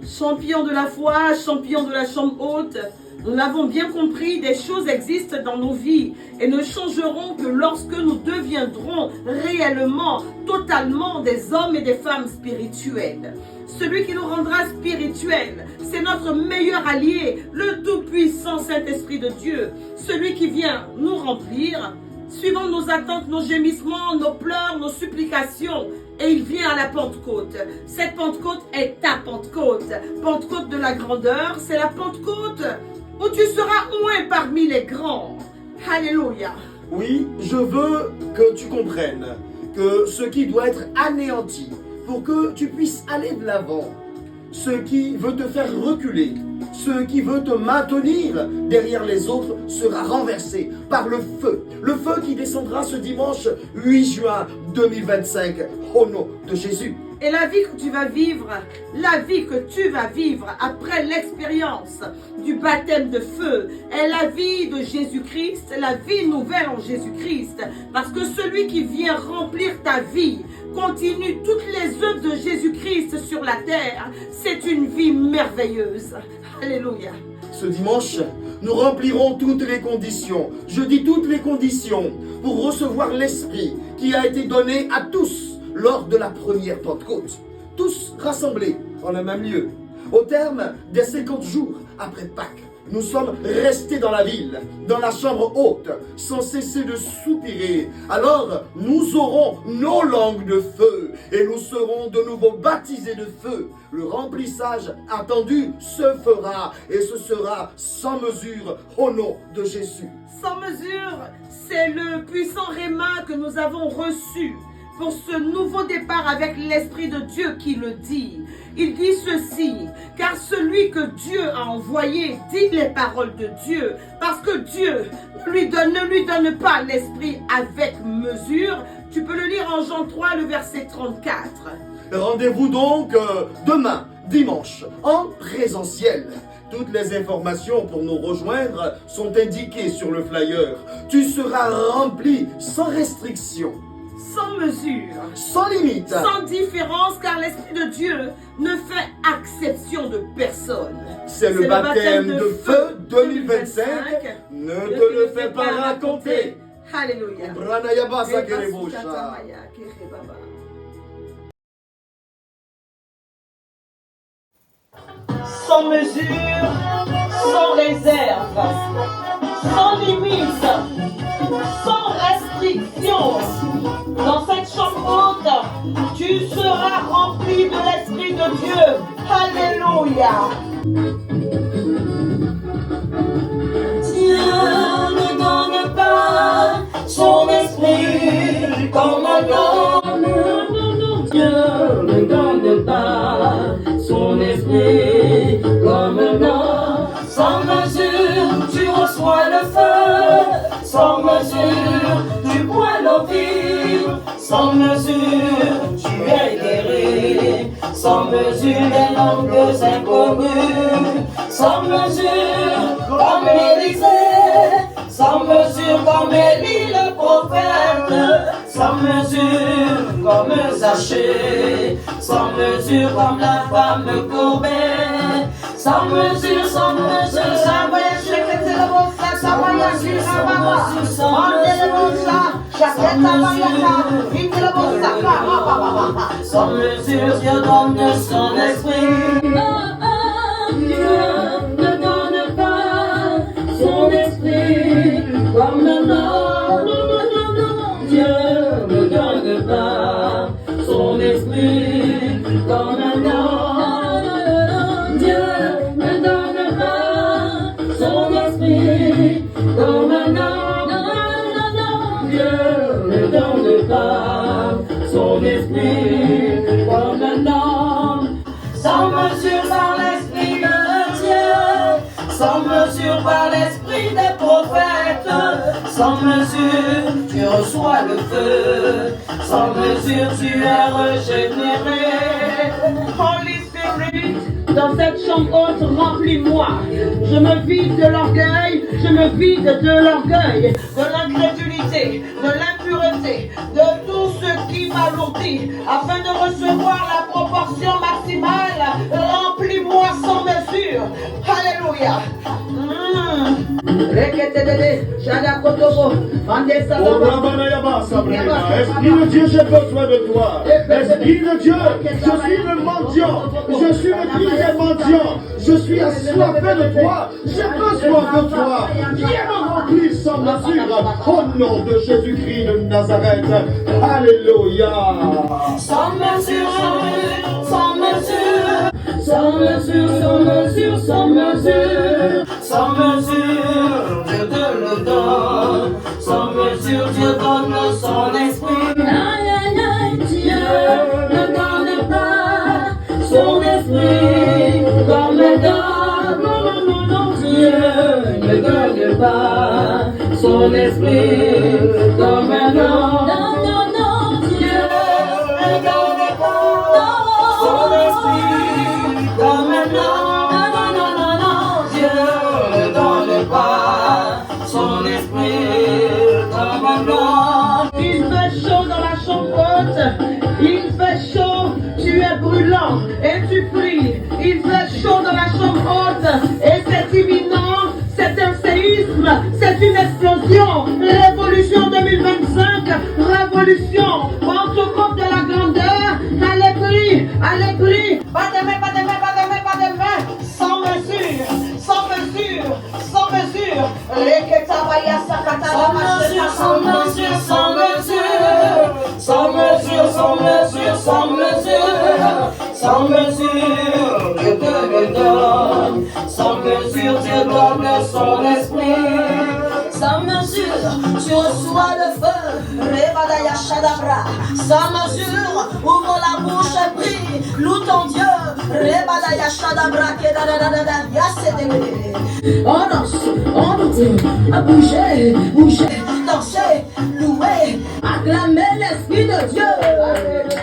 Champions de la foi, champions de la chambre haute, nous l'avons bien compris, des choses existent dans nos vies et ne changeront que lorsque nous deviendrons réellement, totalement des hommes et des femmes spirituels. Celui qui nous rendra spirituels, c'est notre meilleur allié, le tout-puissant Saint-Esprit de Dieu, celui qui vient nous remplir, suivant nos attentes, nos gémissements, nos pleurs, nos supplications. Et il vient à la Pentecôte. Cette Pentecôte est ta Pentecôte. Pentecôte de la grandeur, c'est la Pentecôte où tu seras loin parmi les grands. Alléluia. Oui, je veux que tu comprennes que ce qui doit être anéanti pour que tu puisses aller de l'avant, ce qui veut te faire reculer, ce qui veut te maintenir derrière les autres sera renversé par le feu qui descendra ce dimanche 8 juin 2025 au nom de Jésus. Et la vie que tu vas vivre, après l'expérience du baptême de feu, est la vie de Jésus-Christ, la vie nouvelle en Jésus-Christ. Parce que celui qui vient remplir ta vie, continue toutes les œuvres de Jésus-Christ sur la terre, c'est une vie merveilleuse. Alléluia. Ce dimanche, nous remplirons toutes les conditions, je dis toutes les conditions, pour recevoir l'Esprit qui a été donné à tous lors de la première Pentecôte. Tous rassemblés en un même lieu. Au terme des 50 jours après Pâques, nous sommes restés dans la ville, dans la chambre haute, sans cesser de soupirer. Alors, nous aurons nos langues de feu et nous serons de nouveau baptisés de feu. Le remplissage attendu se fera et ce sera sans mesure au nom de Jésus. Sans mesure, c'est le puissant réma que nous avons reçu pour ce nouveau départ avec l'Esprit de Dieu qui le dit. Il dit ceci, car celui que Dieu a envoyé dit les paroles de Dieu, parce que Dieu ne lui donne pas l'Esprit avec mesure. Tu peux le lire en Jean 3, le verset 34. Rendez-vous donc demain, dimanche, en présentiel. Toutes les informations pour nous rejoindre sont indiquées sur le flyer. Tu seras rempli sans restriction, sans mesure, sans limite, sans différence, car l'Esprit de Dieu ne fait exception de personne. C'est le baptême de feu 2025. Ne te le fais pas raconter. Alléluia. Sans mesure, sans réserve, sans limite, sans restriction. Dans cette chambre haute, tu seras rempli de l'Esprit de Dieu. Alléluia. Dieu ne donne pas son esprit comme un homme. Dieu ne donne pas son esprit comme un homme. Sans mesure, tu reçois le feu. Sans mesure, tu bois l'eau vive. Sans mesure, tu es guéri. Sans mesure, les langues inconnues. Sans mesure, comme Élisée. Sans mesure, comme Élie le prophète. Sans mesure, comme Zachée. Sans mesure, comme la femme courbée. Sans mesure, sans mesure, sans mesure. Sans mesure, Dieu donne son esprit. Dieu ne donne pas son esprit comme un homme. Dieu ne donne pas son esprit comme un homme. Dieu ne donne pas son esprit comme un homme. Dieu ne donne pas son esprit comme un homme. Sans mesure par l'esprit de Dieu, sans mesure par l'esprit des prophètes, sans mesure tu reçois le feu, sans mesure tu es régénéré. Holy Spirit, dans cette chambre haute, remplis-moi. Je me vide de l'orgueil, je me vide de l'orgueil, de l'incrédulité, de l'impureté, de tout ce qui m'alourdit, afin de recevoir la proportion maximale. Remplis-moi Fire. Reketedede, Shadakotobo, Mandesa Oh, Rabanayaba, Sabrina. Esprit de Dieu, j'ai besoin de toi. Esprit de Dieu, je suis le mendiant. Je suis le prisonnier mendiant. Je suis assoiffé de toi. J'ai besoin de toi. Viens me remplir sans mesure. Au nom de Jésus-Christ de Nazareth. Alléluia. Sans mesure, sans mesure, sans mesure, sans mesure, sans mesure, sans mesure, Dieu te le donne, sans mesure, Dieu donne son esprit. Aïe, aïe, aïe, Dieu ne donne pas son esprit comme le donne, non, non, non, non, Dieu ne donne pas son esprit comme un homme. Non, non, non, Dieu ne donne pas son esprit comme un homme. Non, non, non, non, non, Dieu ne donne pas son esprit comme un homme. Il fait chaud dans la chambre haute. Il fait chaud, tu es brûlant et tu pries. Il fait chaud dans la chambre haute et c'est imminent. C'est un séisme, c'est une explosion. Révolution 2025, révolution. Pentecôte de la grandeur. Allez, prie, allez, prie. Pas de main, pas de main, pas de main, pas de main. Sans mesure, sans mesure, sans mesure. Reketabaya sakata Sans mesure, sans mesure, sans mesure, sans mesure, sans mesure, sans mesure, Dieu te le donne, sans mesure, Dieu donne son esprit, sans mesure, tu reçois le feu, Rebadaya Shadabra, sans mesure, ouvre la bouche et prie, loue ton Dieu, Rebadaya Shadabra, Kedadadadada, Yasedebe. On danse, à bouger, bouger, danser, louer, acclamer l'Esprit de Dieu.